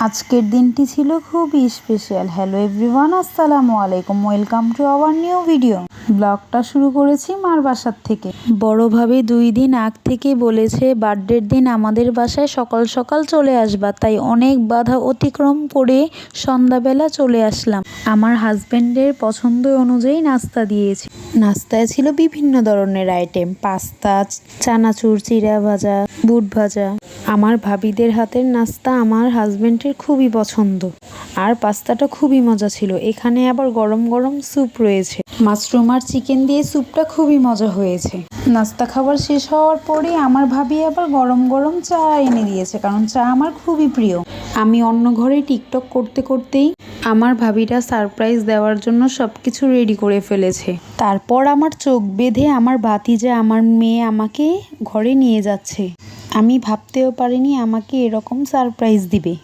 আজকের দিনটি ছিল খুবই স্পেশাল। হ্যালো এভরিওয়ান, আসসালামু আলাইকুম, welcome to our new video. ব্লগটা শুরু করেছি মার বাসার থেকে। বড় ভাবি 2 দিন আগ থেকে বলেছে বার্থডের দিন আমাদের বাসায় সকাল সকাল চলে আসবা, তাই অনেক বাধা অতিক্রম করে সন্ধ্যাবেলা চলে আসলাম। আমার হাজবেন্ডের পছন্দ অনুযায়ী নাস্তা দিয়েছি। নাস্তায় ছিল বিভিন্ন ধরনের আইটেম, পাস্তা, চানাচুর, চিড়া ভাজা, বুট ভাজা। আমার ভাবিদের হাতের নাস্তা আমার হাজবেন্ডের খুবই পছন্দ, আর পাস্তাটা খুবই মজা ছিল। এখানে আবার গরম গরম স্যুপ রয়েছে, মাশরুম আর চিকেন দিয়ে স্যুপটা খুবই মজা হয়েছে। নাস্তা খাবার শেষ হওয়ার পরে আমার ভাবি আবার গরম গরম চা এনে দিয়েছে, কারণ চা আমার খুবই প্রিয়। আমি অন্য ঘরে টিকটক করতে করতেই আমার ভাবিরা সারপ্রাইজ দেওয়ার জন্য সবকিছু রেডি করে ফেলেছে। তারপর আমার চোখ বেঁধে আমার ভাতিজা, আমার মেয়ে আমাকে ঘরে নিয়ে যাচ্ছে। আমি ভাবতেও পারিনি আমাকে এরকম সারপ্রাইজ দিবে।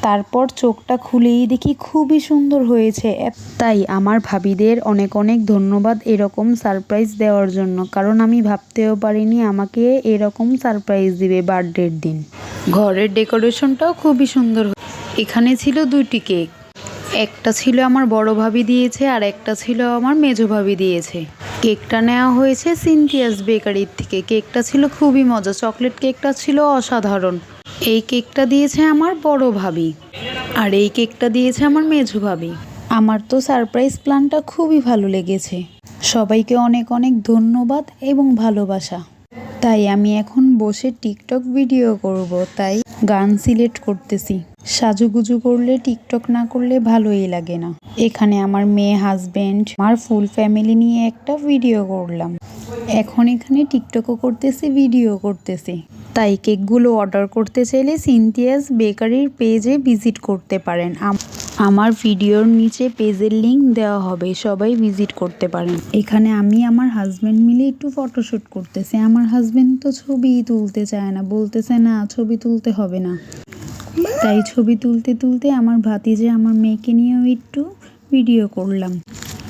তারপর চোখটা খুলেই দেখি খুবই সুন্দর হয়েছে। তাই আমার ভাবিদের অনেক অনেক ধন্যবাদ এরকম সারপ্রাইজ দেওয়ার জন্য, কারণ আমি ভাবতেও পারিনি আমাকে এরকম সারপ্রাইজ দিবে বার্থডের দিন। ঘরের ডেকোরেশনটাও খুবই সুন্দর। এখানে ছিল 2টি কেক, একটা ছিল আমার বড় ভাবি দিয়েছে আর একটা ছিল আমার মেজো ভাবি দিয়েছে। কেকটা নেওয়া হয়েছে সিনথিয়াস বেকারির থেকে। কেকটা ছিল খুবই মজা, চকলেট কেকটা ছিল অসাধারণ। এই কেকটা দিয়েছে আমার বড় ভাবি, আর এই কেকটা দিয়েছে আমার মেজো ভাবি। আমার তো সারপ্রাইজ প্ল্যানটা খুবই ভালো লেগেছে। সবাইকে অনেক অনেক ধন্যবাদ এবং ভালোবাসা। তাই আমি এখন বসে টিকটক ভিডিও করব, তাই গান সিলেক্ট করতেছি। সাজুগুজু করলে টিকটক না করলে ভালোই লাগে না। এখানে আমার মেয়ে, হাজবেন্ড, আমার ফুল ফ্যামিলি নিয়ে একটা ভিডিও করলাম। এখন এখানে টিকটকও করতেছি, ভিডিও করতেছি। তাই কেকগুলো অর্ডার করতে চাইলে সিনথিয়াস বেকারির পেজে ভিজিট করতে পারেন। আমার ভিডিওর নিচে পেজের লিংক দেওয়া হবে, সবাই ভিজিট করতে পারেন। এখানে আমি আমার হাজবেন্ড মিলে একটু ফটোশ্যুট করতেছি। আমার হাজবেন্ড তো ছবি তুলতে চায় না, বলতেছে না ছবি তুলতে হবে না। তাই ছবি তুলতে তুলতে আমার ভাতিজা, আমার মেয়েকে নিয়েও একটু ভিডিও করলাম।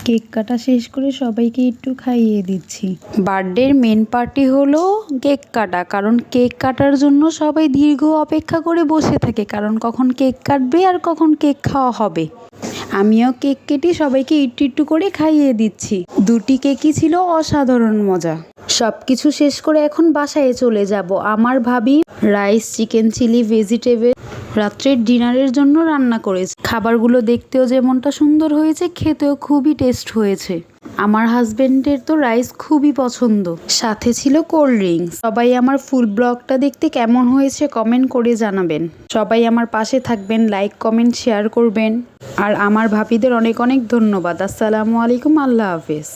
কেক কাটা শেষ করে সবাইকে একটু খাইয়ে দিচ্ছি। বার্থডের মেন পার্টি হলো কেক কাটা, কারণ কেক কাটার জন্য সবাই দীর্ঘ অপেক্ষা করে বসে থাকে, কারণ কখন কেক কাটবে আর কখন কেক খাওয়া হবে। আমিও কেক কেটে সবাইকে একটু একটু করে খাইয়ে দিচ্ছি। 2টি কেকই ছিল অসাধারণ মজা। সবকিছু শেষ করে এখন বাসায় চলে যাব। আমার ভাবি রাইস, চিকেন চিলি, ভেজিটেবল রাত্রের ডিনারের জন্য রান্না করেছে। খাবারগুলো দেখতেও যেমনটা সুন্দর হয়েছে, খেতেও খুবই টেস্ট হয়েছে। আমার হাজবেন্ডের তো রাইস খুবই পছন্দ, সাথে ছিল কোল্ড ড্রিঙ্কস। সবাই আমার ফুল ব্লগটা দেখতে কেমন হয়েছে কমেন্ট করে জানাবেন। সবাই আমার পাশে থাকবেন, লাইক কমেন্ট শেয়ার করবেন। আর আমার ভাবিদের অনেক অনেক ধন্যবাদ। আসসালামু আলাইকুম, আল্লাহ হাফেজ।